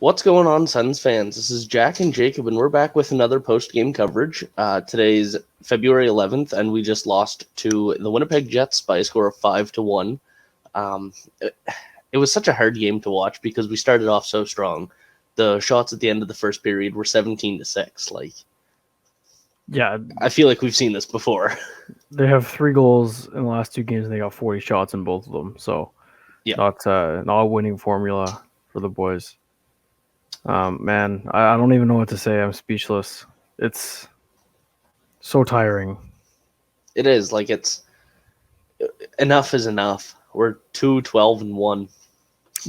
What's going on, Sens fans? This is Jack and Jacob, and we're back with another post-game coverage. Today's February 11th, and we just lost to the Winnipeg Jets by a score of 5-1. It was such a hard game to watch because we started off so strong. The shots at the end of the first period were 17-6. Yeah, I feel like we've seen this before. they have 3 goals in the last 2 games, and they got 40 shots in both of them. So, Yeah. not a winning formula for the boys. Man, I don't even know what to say. I'm speechless. It's so tiring. It is it's enough is enough. We're 2-12-1.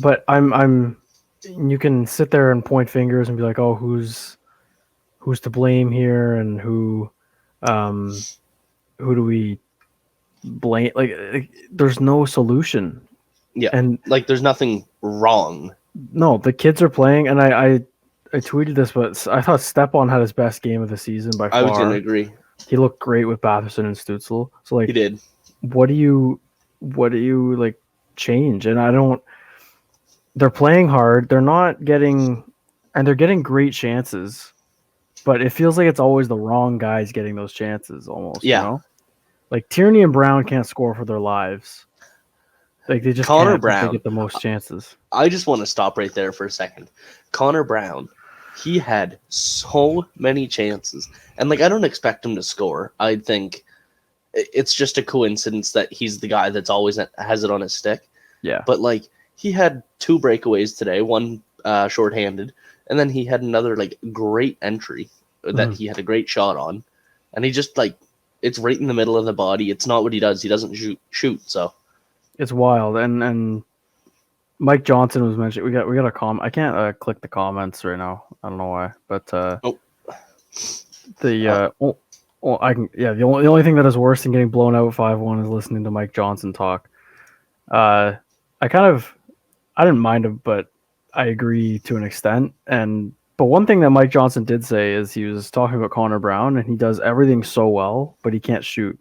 But you can sit there and point fingers and be like, oh, who's to blame here, and who do we blame? Like there's no solution. Yeah, and there's nothing wrong. No, the kids are playing, and I tweeted this, but I thought Stepan had his best game of the season by far. I was going to agree. He looked great with Batherson and Stützle. So he did. What do you change? And they're playing hard. They're not getting, and they're getting great chances, but it feels like it's always the wrong guys getting those chances almost. Yeah. You know? Like Tierney and Brown can't score for their lives. Like they just Connor can't Brown get the most chances. I just want to stop right there for a second. Connor Brown, he had so many chances. And I don't expect him to score. I think it's just a coincidence that he's the guy that's always has it on his stick. Yeah. But he had 2 breakaways today, one shorthanded, and then he had another great entry that he had a great shot on. And he just it's right in the middle of the body. It's not what he does. He doesn't shoot, so it's wild. And Mike Johnson was mentioned. We got a comment. I can't click the comments right now. I don't know why, but I can. Yeah, the only thing that is worse than getting blown out 5-1 is listening to Mike Johnson talk. I didn't mind him, but I agree to an extent. But one thing that Mike Johnson did say is he was talking about Connor Brown, and he does everything so well, but he can't shoot.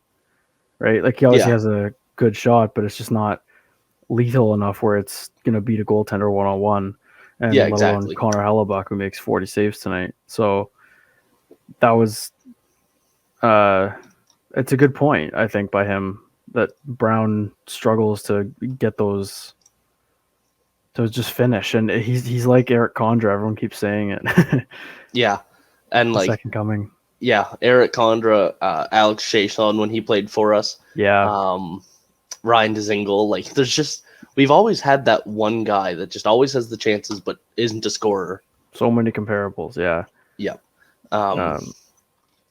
Right? He obviously has a good shot, but it's just not lethal enough where it's going to beat a goaltender one-on-one. And let alone Connor Hellebuck, who makes 40 saves tonight. So that was it's a good point, I think, by him, that Brown struggles to get those to just finish. And he's like Eric Condra. Everyone keeps saying it. Yeah. And the second coming. Yeah, Eric Condra, Alex Chason when he played for us. Yeah. Ryan Dzingel. We've always had that one guy that just always has the chances but isn't a scorer. So many comparables, yeah. Yeah.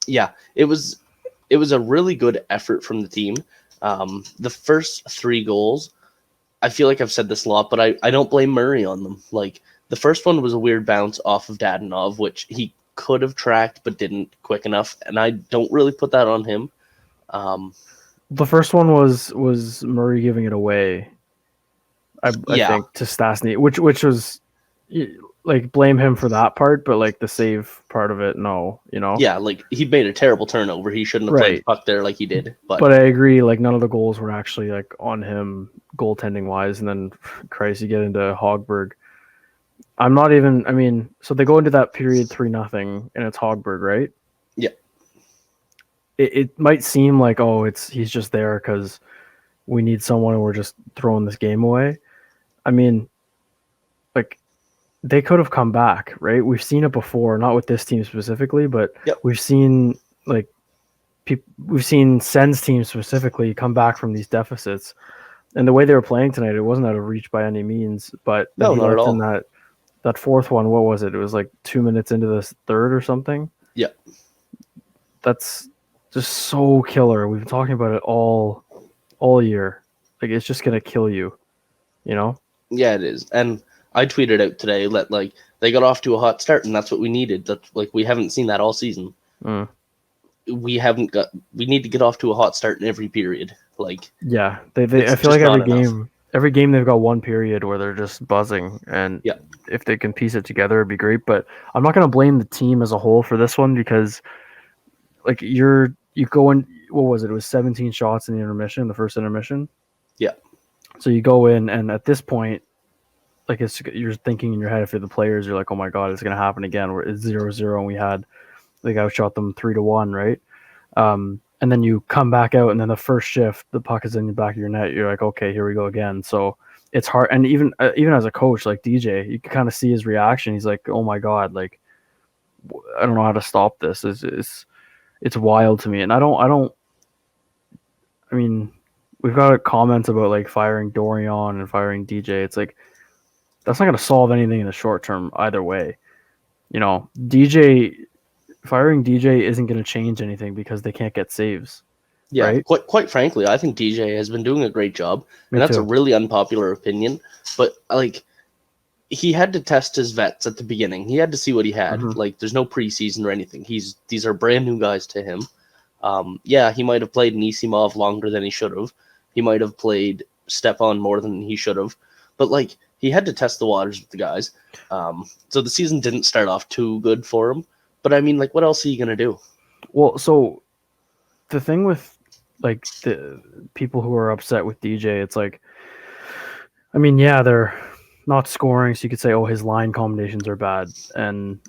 Yeah, it was a really good effort from the team. The first 3 goals, I feel like I've said this a lot, but I don't blame Murray on them. The first one was a weird bounce off of Dadonov, which he could have tracked but didn't quick enough, and I don't really put that on him. The first one was Murray giving it away. I think to Stastny, which was blame him for that part, but the save part of it, no, you know. Yeah, he made a terrible turnover. He shouldn't have played the puck there like he did. But I agree, none of the goals were actually on him goaltending wise. And then Christ, you get into Hogberg. I'm not even. I mean, so they go into that period 3-0, and it's Hogberg, right? Yeah. It might seem like, oh, he's just there because we need someone and we're just throwing this game away. I mean, they could have come back, right? We've seen it before, not with this team specifically, but we've seen we've seen Sens teams specifically come back from these deficits. And the way they were playing tonight, it wasn't out of reach by any means. But no, not at all. In that fourth one, what was it? It was 2 minutes into the third or something. Yeah, that's just so killer. We've been talking about it all year. It's just gonna kill you, you know? Yeah, it is. And I tweeted out today that they got off to a hot start, and that's what we needed. That we haven't seen that all season. We need to get off to a hot start in every period. Yeah, they I feel like every game they've got one period where they're just buzzing, and if they can piece it together, it'd be great. But I'm not gonna blame the team as a whole for this one, because you go in. What was it? It was 17 shots in the first intermission. Yeah. So you go in, and at this point, like you're thinking in your head, if you're the players, you're like, oh my god, it's gonna happen again. Where it's 0-0 and we had like outshot them 3-1, right? And then you come back out, and then the first shift, the puck is in the back of your net. You're like, okay, here we go again. So it's hard, and even as a coach like DJ, you can kind of see his reaction. He's like, oh my god, like I don't know how to stop this. It's wild to me, and I don't. I mean, we've got comments about like firing Dorian and firing DJ. It's like that's not going to solve anything in the short term either way. You know, firing DJ isn't going to change anything because they can't get saves. Yeah, right? quite frankly, I think DJ has been doing a great job, Me and that's too. a really unpopular opinion. But like, he had to test his vets at the beginning. He had to see what he had. Mhm. Like, there's no preseason or anything. These are brand new guys to him. Yeah, he might have played Nisimov longer than he should have. He might have played Stepan more than he should have. But like, he had to test the waters with the guys. So the season didn't start off too good for him. But I mean, like, what else are you gonna do? Well, so the thing with like the people who are upset with DJ, it's like, I mean, yeah, they're not scoring, so you could say, oh, his line combinations are bad, and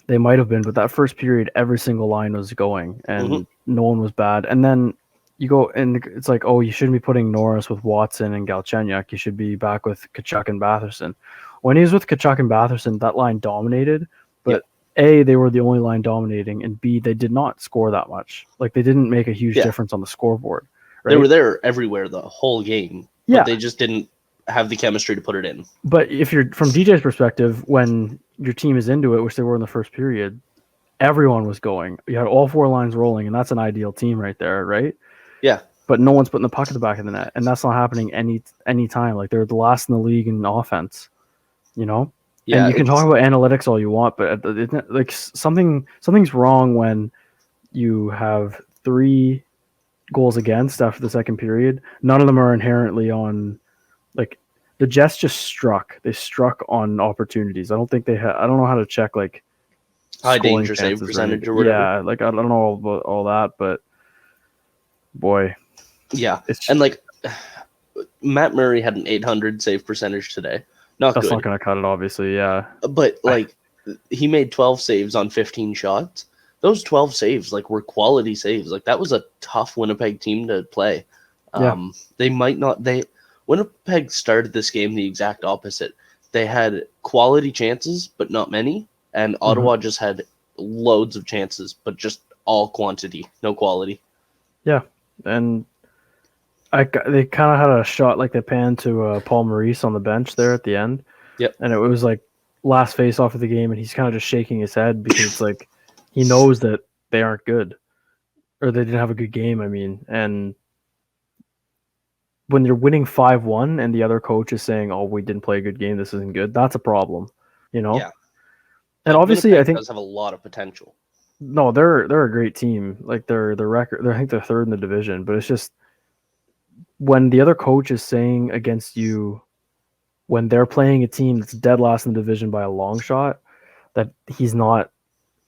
they might have been, but that first period, every single line was going, and no one was bad. And then you go, and it's like, oh, you shouldn't be putting Norris with Watson and Galchenyuk. You should be back with Tkachuk and Batherson. When he was with Tkachuk and Batherson, that line dominated, but A, they were the only line dominating, and B, they did not score that much. Like, they didn't make a huge difference on the scoreboard. Right? They were there everywhere the whole game. Yeah. But they just didn't have the chemistry to put it in. But if you're from DJ's perspective, when your team is into it, which they were in the first period, everyone was going. You had all four lines rolling, and that's an ideal team right there, right? Yeah. But no one's putting the puck in the back of the net, and that's not happening any time. Like, they're the last in the league in offense, you know? Yeah, and you can talk about analytics all you want, but like something's wrong when you have 3 goals against after the second period. None of them are inherently on, like, the Jets just struck. They struck on opportunities. I don't think they had. I don't know how to check like high danger save percentage or whatever. Yeah, like I don't know about all that, but boy, yeah, and like Matt Murray had an 800 save percentage today. That's not going to cut it, obviously. Yeah, but like he made 12 saves on 15 shots. Those 12 saves like were quality saves. Like, that was a tough Winnipeg team to play. They might not. Winnipeg started this game the exact opposite. They had quality chances, but not many, and Ottawa just had loads of chances, but just all quantity, no quality. Yeah, and they kind of had a shot, like they panned to Paul Maurice on the bench there at the end. Yep. And it was like last face off of the game, and he's kind of just shaking his head because it's like he knows that they aren't good, or they didn't have a good game. I mean, and when you're winning 5-1 and the other coach is saying, "Oh, we didn't play a good game. This isn't good," that's a problem, you know. Yeah. And obviously, Winnipeg I think does have a lot of potential. No, they're a great team. Like their record, I think they're third in the division. But it's just when the other coach is saying against you, when they're playing a team that's dead last in the division by a long shot, that he's not.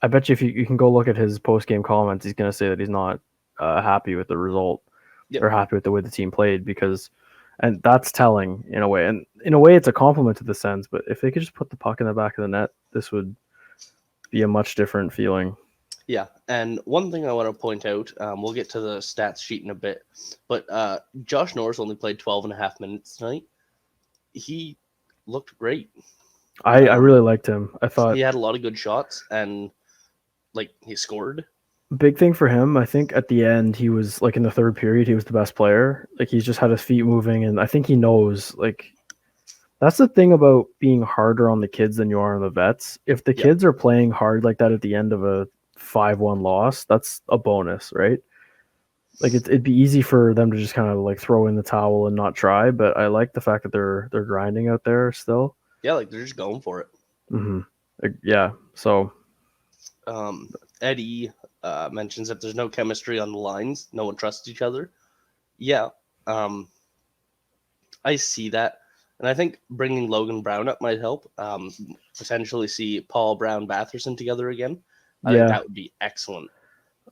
I bet you if you can go look at his post game comments, he's going to say that he's not happy with the result or happy with the way the team played, because, and that's telling in a way. And in a way, it's a compliment to the Sens. But if they could just put the puck in the back of the net, this would be a much different feeling. Yeah, and one thing I want to point out, we'll get to the stats sheet in a bit, but Josh Norris only played 12 and a half minutes tonight. He looked great. I really liked him. I thought he had a lot of good shots, and like he scored. Big thing for him, I think at the end, he was like in the third period, he was the best player. Like, he's just had his feet moving, and I think he knows, like, that's the thing about being harder on the kids than you are on the vets. If the kids are playing hard like that at the end of a 5-1 loss, that's a bonus, right? Like, it'd be easy for them to just kind of like throw in the towel and not try, but I like the fact that they're grinding out there still. Yeah, like they're just going for it. Yeah, so Eddie mentions that there's no chemistry on the lines, no one trusts each other. Yeah, I see that, and I think bringing Logan Brown up might help. Potentially see Paul Brown Batherson together again. I think that would be excellent.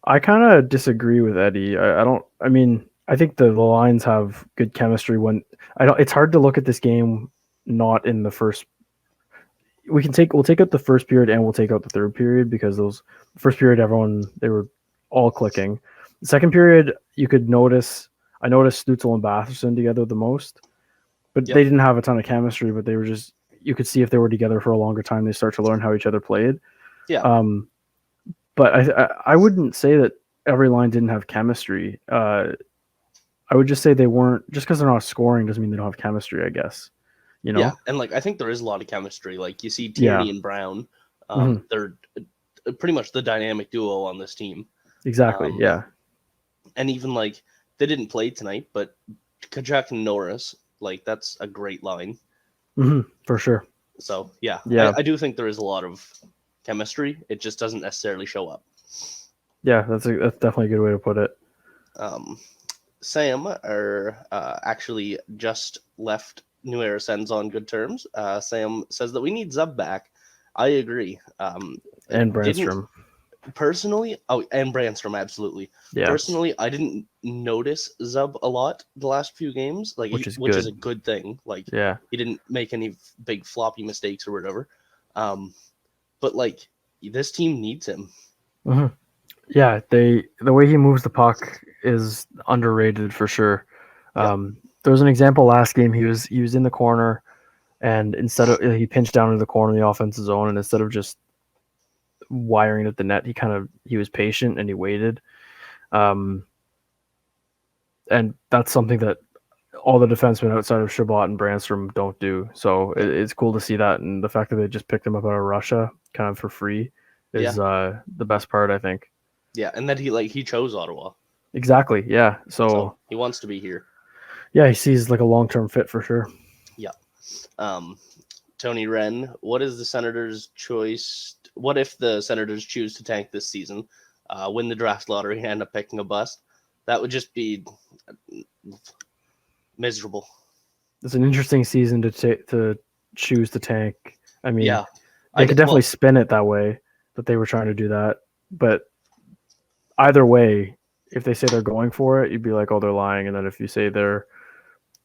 I kind of disagree with Eddie. I think the lines have good chemistry when it's hard to look at this game not in the first. We'll take out the first period and we'll take out the third period because those first period they were all clicking. The second period you could notice. I noticed Stutzel and Batherson together the most, but they didn't have a ton of chemistry. But they were just you could see if they were together for a longer time, they start to learn how each other played. Yeah. But I wouldn't say that every line didn't have chemistry. I would just say they weren't just because they're not scoring doesn't mean they don't have chemistry. I guess. Yeah, and like I think there is a lot of chemistry. Like you see Tierney and Brown, they're pretty much the dynamic duo on this team. Exactly. Yeah. And even like they didn't play tonight, but Kachuk and Norris, like that's a great line. For sure. So yeah. I do think there is a lot of chemistry. It just doesn't necessarily show up. Yeah, that's definitely a good way to put it. Sam actually just left New Era Sens on good terms. Sam says that we need Zub back. I agree. And Brandstrom. Personally, and Brandstrom, absolutely. Yeah. Personally, I didn't notice Zub a lot the last few games, like which is a good thing. Like, he didn't make any big floppy mistakes or whatever. But like this team needs him. Yeah, the way he moves the puck is underrated for sure. There was an example last game. He was in the corner, and instead of he pinched down into the corner of the offensive zone, and instead of just wiring at the net, he was patient and he waited. And that's something that all the defensemen outside of Chabot and Brandstrom don't do. So it's cool to see that, and the fact that they just picked him up out of Russia kind of for free is the best part, I think. Yeah, and that he chose Ottawa. Exactly. Yeah. So he wants to be here. Yeah, he sees like a long-term fit for sure. Yeah. Tony Wren, what is the Senators' choice? What if the Senators choose to tank this season, win the draft lottery, and end up picking a bust? That would just be miserable. It's an interesting season to choose to tank. I mean, they could definitely spin it that way, that they were trying to do that. But either way, if they say they're going for it, you'd be like, oh, they're lying. And then if you say they're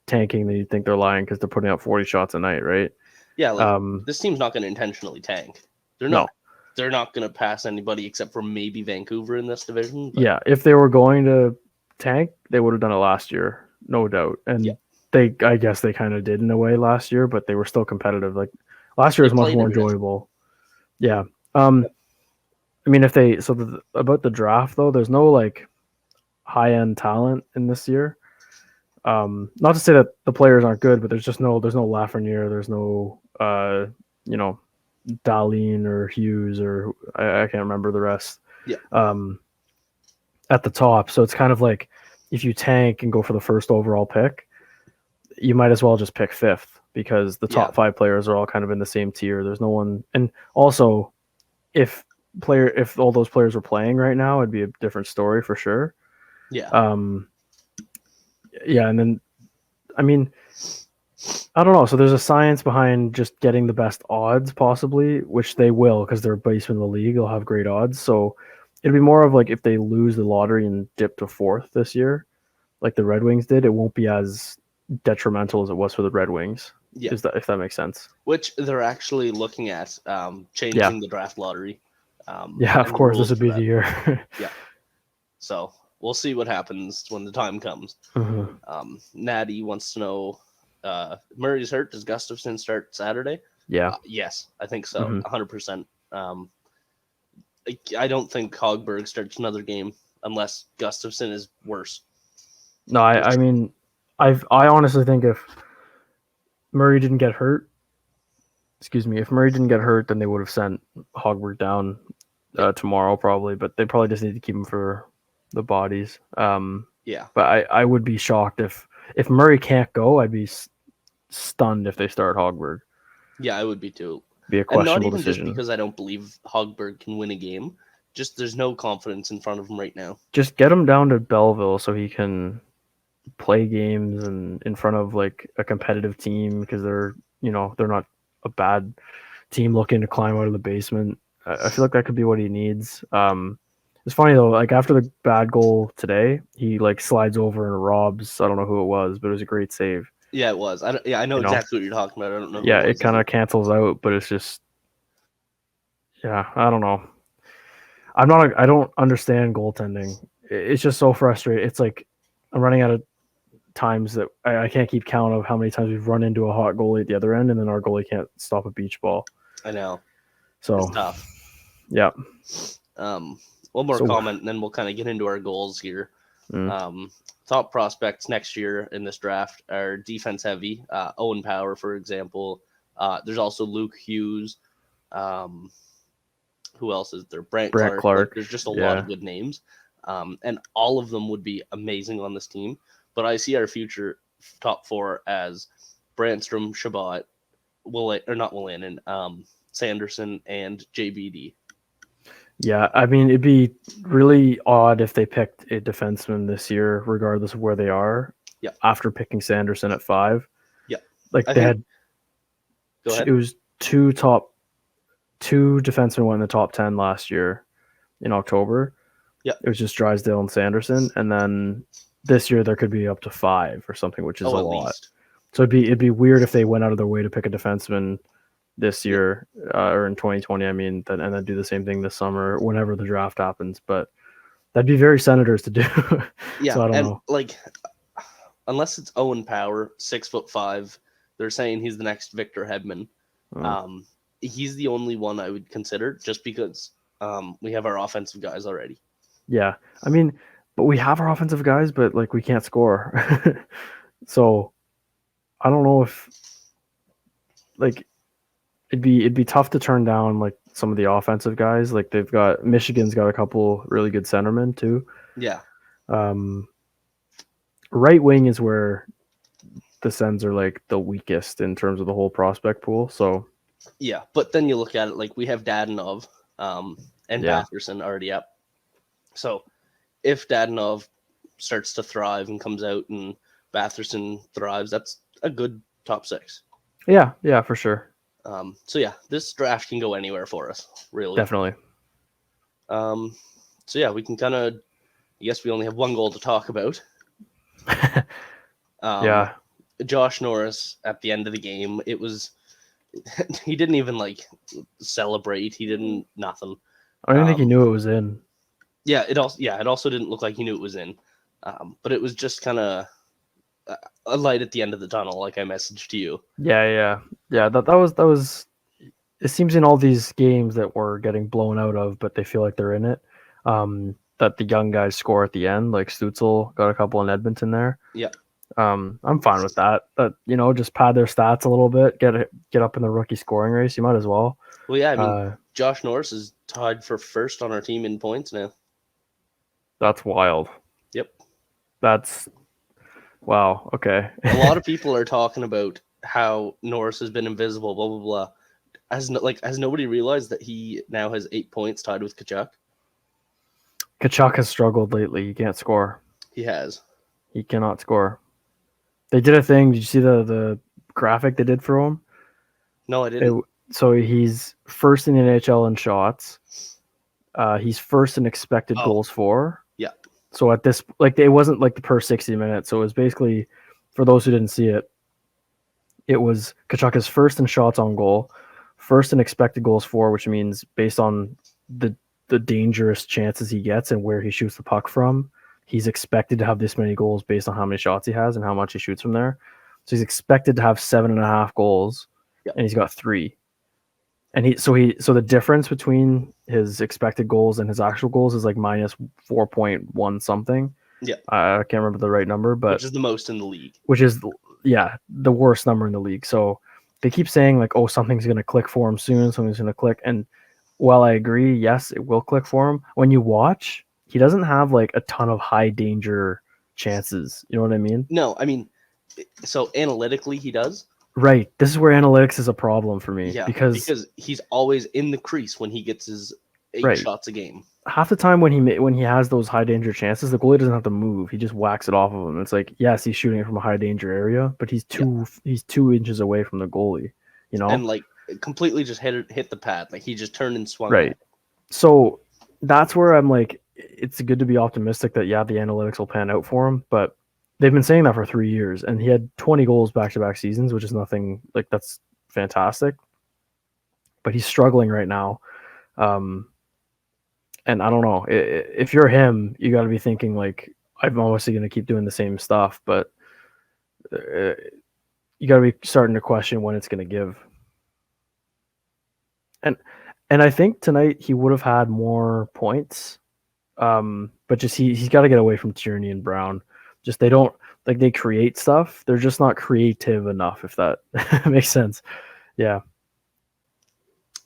tanking, then you think they're lying because they're putting up 40 shots a night, right? Yeah, like this team's not going to intentionally tank. They're not going to pass anybody except for maybe Vancouver in this division. But... Yeah, if they were going to tank, they would have done it last year, no doubt. And I guess they kind of did in a way last year, but they were still competitive. Like last year was much more enjoyable. Yeah. I mean, about the draft though, there's no like high-end talent in this year. Not to say that the players aren't good, but there's no Lafreniere, there's no Dahlin or Hughes or I can't remember the rest. Yeah. At the top, so it's kind of like if you tank and go for the first overall pick, you might as well just pick fifth because the top 5 players are all kind of in the same tier. There's no one, and also if all those players were playing right now, it'd be a different story for sure. Yeah. Yeah, and then, I mean, I don't know. So there's a science behind just getting the best odds possibly, which they will because they're basement in the league. They'll have great odds. So it'd be more of like if they lose the lottery and dip to 4th this year, like the Red Wings did, it won't be as detrimental as it was for the Red Wings. Yeah. If that makes sense. Which they're actually looking at changing the draft lottery. Of course, this would be the year. Yeah. So we'll see what happens when the time comes. Natty wants to know, Murray's hurt. Does Gustafson start Saturday? Yeah. Yes, I think so. 100%. I don't think Hogberg starts another game unless Gustafson is worse. No, I mean, I honestly think if Murray didn't get hurt, then they would have sent Hogberg down tomorrow probably, but they probably just need to keep him for the bodies. But I would be shocked if Murray can't go. I'd be stunned if they start Hogberg. Yeah, I would be too. Be a questionable and not even decision. Just because I don't believe Hogberg can win a game. Just there's no confidence in front of him right now. Just get him down to Belleville so he can play games and in front of like a competitive team because they're not a bad team looking to climb out of the basement. I feel like that could be what he needs. It's funny though, like after the bad goal today, he like slides over and robs, I don't know who it was, but it was a great save. Yeah, it was. I know You know? exactly what you're talking about. I don't know. Yeah, Who it kind of cancels out, but it's just, yeah, I don't know. I don't understand goaltending. It's just so frustrating. It's like I'm running out of times that I can't keep count of how many times we've run into a hot goalie at the other end, and then our goalie can't stop a beach ball. I know. So It's tough. Yeah. One more comment, and then we'll kind of get into our goals here. Top prospects next year in this draft are defense heavy. Owen Power, for example. There's also Luke Hughes. Who else is there? Brant Clark. Like, there's just a lot of good names. And all of them would be amazing on this team. But I see our future top four as Brandstrom, Shabbat, Sanderson, and JBD. Yeah, I mean, it'd be really odd if they picked a defenseman this year, regardless of where they are. Yeah. After picking Sanderson at 5. Yeah. Like Go ahead. It was two defensemen went in the top 10 last year in October. Yeah. It was just Drysdale and Sanderson, and then this year there could be up to 5 or something, which is a lot. Least. So it'd be weird if they went out of their way to pick a defenseman this year or in 2020. I mean, and then do the same thing this summer, whenever the draft happens. But that'd be very Senators to do. Yeah, so I don't know. Like, unless it's Owen Power, 6'5", they're saying he's the next Victor Hedman. He's the only one I would consider, just because we have our offensive guys already. Yeah, I mean, but we have our offensive guys, but like we can't score. So I don't know if like it'd be tough to turn down like some of the offensive guys. Like Michigan's got a couple really good centermen too. Yeah. Right wing is where the Sens are like the weakest in terms of the whole prospect pool. So yeah, but then you look at it, like we have Dadonov and Batherson already up. So if Dadonov starts to thrive and comes out and Batherson thrives, that's a good top 6. Yeah, for sure. So yeah, this draft can go anywhere for us, really. Definitely. So yeah, we can kind of, I guess we only have one goal to talk about. Yeah. Josh Norris at the end of the game, it was, he didn't even like celebrate. He didn't, nothing. I don't think he knew it was in. Yeah, it also didn't look like he knew it was in. But it was just kind of a light at the end of the tunnel, like I messaged to you. Yeah. That was. It seems in all these games that we're getting blown out of, but they feel like they're in it. That the young guys score at the end, like Stützle got a couple in Edmonton there. Yeah. I'm fine with that. But just pad their stats a little bit, get up in the rookie scoring race. You might as well. Well, yeah. I mean, Josh Norris is tied for first on our team in points now. That's wild. Yep. That's wow. Okay. A lot of people are talking about how Norris has been invisible. Blah blah blah. Has nobody realized that he now has 8 points tied with Tkachuk? Tkachuk has struggled lately. He can't score. He has. He cannot score. They did a thing. Did you see the graphic they did for him? No, I didn't. So he's first in the NHL in shots. He's first in expected goals for. Yeah. So at this, like, it wasn't like the per 60 minutes. So it was basically, for those who didn't see it, it was Tkachuk is first in shots on goal, first in expected goals for, which means based on the dangerous chances he gets and where he shoots the puck from, he's expected to have this many goals based on how many shots he has and how much he shoots from there. So he's expected to have 7.5 goals, and he's got 3. And so the difference between his expected goals and his actual goals is like minus 4.1 something. Yeah. I can't remember the right number, but which is the most in the league. Which is the worst number in the league. So they keep saying like, oh, something's going to click for him soon. Something's going to click. And while I agree, yes, it will click for him. When you watch, he doesn't have like a ton of high danger chances. You know what I mean? No, I mean, so analytically he does. Right. This is where analytics is a problem for me. Yeah, because he's always in the crease when he gets his 8 shots a game. Half the time when he has those high danger chances, the goalie doesn't have to move. He just whacks it off of him. It's like, yes, he's shooting it from a high danger area, but he's 2 inches away from the goalie, And like completely just hit the pad. Like he just turned and swung. Right. So that's where I'm like, it's good to be optimistic that the analytics will pan out for him, but they've been saying that for 3 years, and he had 20 goals back-to-back seasons, which is nothing like that's fantastic. But he's struggling right now. And I don't know, if you're him, you got to be thinking like, I'm obviously going to keep doing the same stuff, but you got to be starting to question when it's going to give. And I think tonight he would have had more points, but just he's got to get away from Tierney and Brown. Just they don't like they create stuff. They're just not creative enough, if that makes sense. Yeah.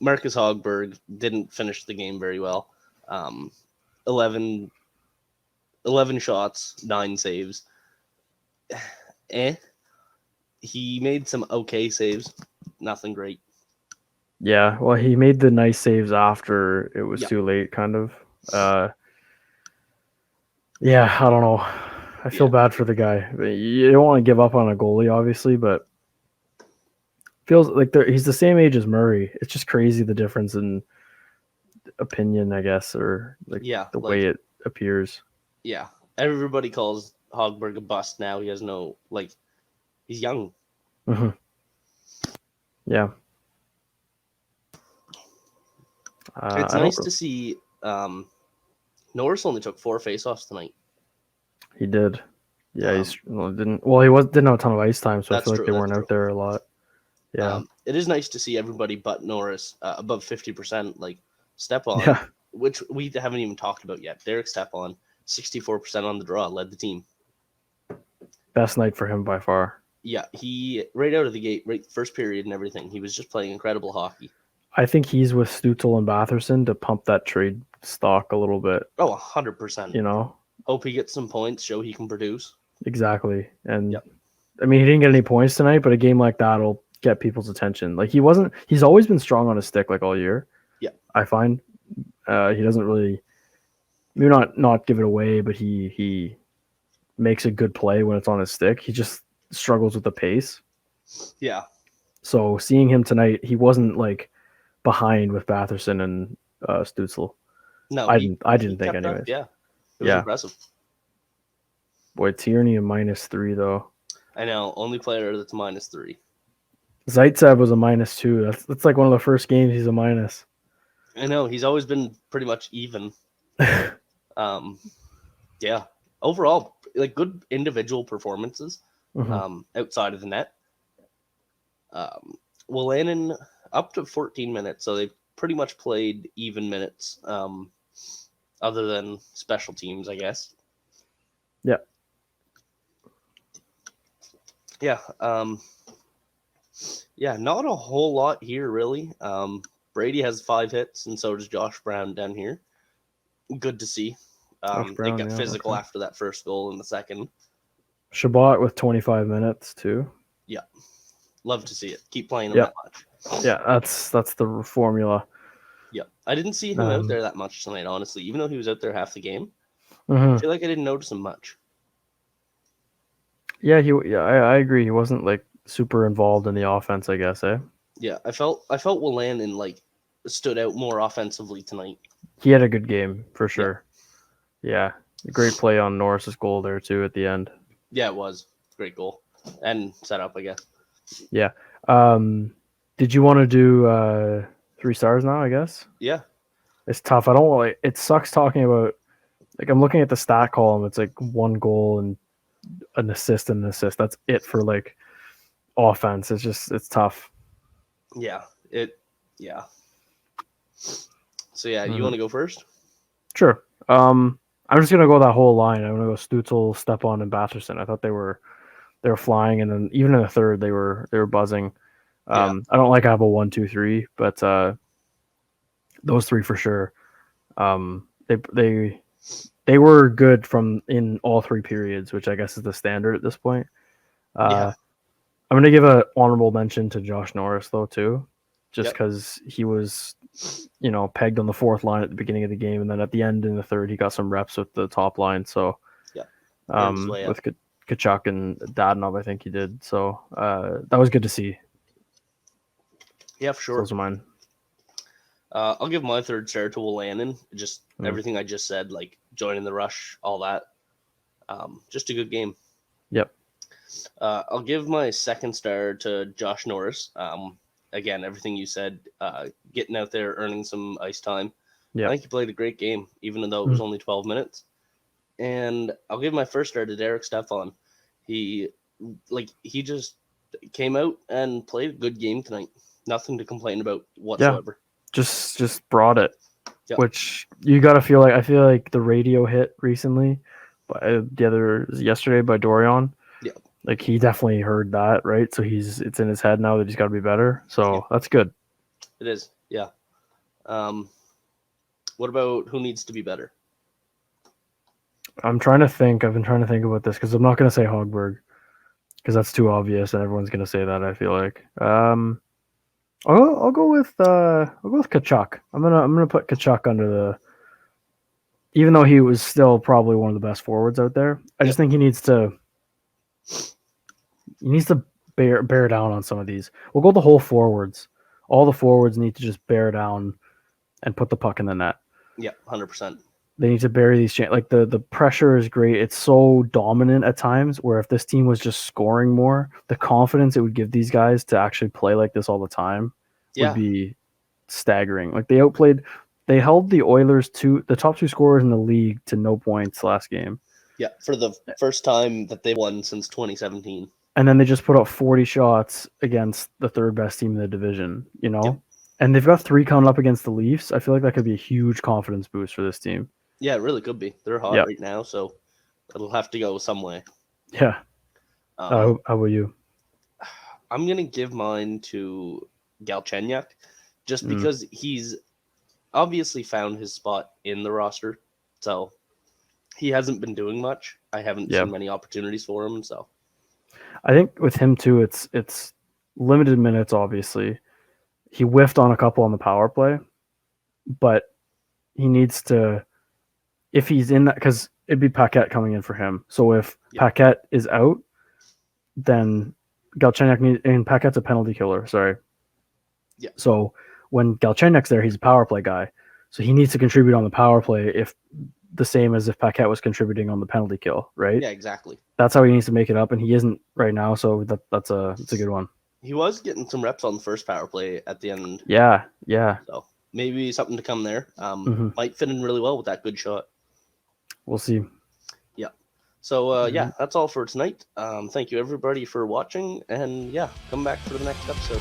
Marcus Hogberg didn't finish the game very well. 11 shots, 9 saves. He made some okay saves. Nothing great. Yeah, well, he made the nice saves after it was too late, kind of. Yeah, I don't know. I feel bad for the guy. You don't want to give up on a goalie, obviously, but feels like he's the same age as Murray. It's just crazy the difference in opinion, I guess, or the way it appears. Yeah, everybody calls Hogberg a bust now. He has no he's young. Mm-hmm. Yeah. It's nice to see. Norris only took 4 faceoffs tonight. He did. Yeah, he didn't have a ton of ice time, so I feel like they weren't out there a lot. Yeah. It is nice to see everybody but Norris above 50%, like Stepan, which we haven't even talked about yet. Derek Stepan, 64% on the draw, led the team. Best night for him by far. Yeah, he right out of the gate, right first period and everything, he was just playing incredible hockey. I think he's with Stützle and Batherson to pump that trade stock a little bit. Oh, 100%. You know? Hope he gets some points, show he can produce. Exactly. And I mean, he didn't get any points tonight, but a game like that will get people's attention. Like he's always been strong on his stick like all year. Yeah. I find he doesn't really, maybe not give it away, but he makes a good play when it's on his stick. He just struggles with the pace. Yeah. So seeing him tonight, he wasn't like behind with Batherson and Stützle. No, I didn't think anyways. Up, yeah. It was impressive. Boy, Tierney a -3 though. I know, only player that's -3. Zaitsev was a -2. That's like one of the first games he's a minus. I know, he's always been pretty much even. Yeah. Overall, like good individual performances outside of the net. Wolanin up to 14 minutes, so they've pretty much played even minutes, other than special teams, I guess. Yeah. Yeah. Yeah, not a whole lot here, really. Brady has 5 hits, and so does Josh Brown down here. Good to see. They got physical after that first goal in the second. Shabbat with 25 minutes, too. Yeah. Love to see it. Keep playing him that much. Yeah, that's the formula. Yeah. I didn't see him out there that much tonight, honestly. Even though he was out there half the game, I feel like I didn't notice him much. Yeah, I agree. He wasn't like super involved in the offense, I guess, eh? Yeah, I felt Wolanin like stood out more offensively tonight. He had a good game for sure. Yeah. Great play on Norris's goal there too at the end. Yeah, it was. Great goal. And setup, I guess. Yeah. Did you want to do 3 stars now, I guess? Yeah. It's tough. It sucks talking about, like, I'm looking at the stat column. It's like 1 goal and an assist and an assist. That's it for like offense. It's tough. Yeah. So you want to go first? Sure. I'm just gonna go that whole line. I'm gonna go Stützle, Stepan, and Batherson. I thought they were flying, and then even in the third they were buzzing. I don't like Apple 1, 2, 3, but those 3 for sure. They were good from in all 3 periods, which I guess is the standard at this point. I'm gonna give an honorable mention to Josh Norris though too, just because he was, pegged on the 4th line at the beginning of the game, and then at the end in the third he got some reps with the top line. So with Kachuk and Dadonov, I think he did. So that was good to see. Yeah, for sure. Those are mine. I'll give my 3rd star to Wolanin. Just everything I just said, like joining the rush, all that. Just a good game. Yep. I'll give my second star to Josh Norris. Again, everything you said, getting out there, earning some ice time. Yep. I think he played a great game, even though it was only 12 minutes. And I'll give my first star to Derek Stephon. He just came out and played a good game tonight. Nothing to complain about whatsoever. Just brought it. Yep. Which you got to feel like. I feel like the radio hit recently, yesterday by Dorian. Yeah. Like he definitely heard that, right? So it's in his head now that he's got to be better. So that's good. It is, yeah. What about who needs to be better? I'm trying to think. I've been trying to think about this because I'm not going to say Hogberg because that's too obvious and everyone's going to say that. I feel like. I'll go with Kachuk. I'm gonna put Kachuk under the. Even though he was still probably one of the best forwards out there, I just think he needs to. He needs to bear down on some of these. We'll go the whole forwards. All the forwards need to just bear down and put the puck in the net. Yeah, 100%. They need to bury these like the pressure is great. It's so dominant at times where if this team was just scoring more, the confidence it would give these guys to actually play like this all the time would be staggering. Like they held the Oilers the top two scorers in the league to no points last game. Yeah, for the first time that they won since 2017. And then they just put up 40 shots against the third best team in the division, you know? Yep. And they've got 3 coming up against the Leafs. I feel like that could be a huge confidence boost for this team. Yeah, it really could be. They're hot right now, so it'll have to go some way. Yeah. How about you? I'm going to give mine to Galchenyuk just because he's obviously found his spot in the roster. So he hasn't been doing much. I haven't seen many opportunities for him. So I think with him too, it's limited minutes, obviously. He whiffed on a couple on the power play, but he needs to, if he's in that, because it'd be Paquette coming in for him. So if Paquette is out, then Galchenyuk and Paquette's a penalty killer, sorry. Yeah. So when Galchenyuk's there, he's a power play guy. So he needs to contribute on the power play if the same as if Paquette was contributing on the penalty kill, right? Yeah, exactly. That's how he needs to make it up, and he isn't right now, so that's a good one. He was getting some reps on the first power play at the end. Yeah. So maybe something to come there. Might fit in really well with that good shot. We'll see. Yeah. So, that's all for tonight. Thank you, everybody, for watching. And, come back for the next episode.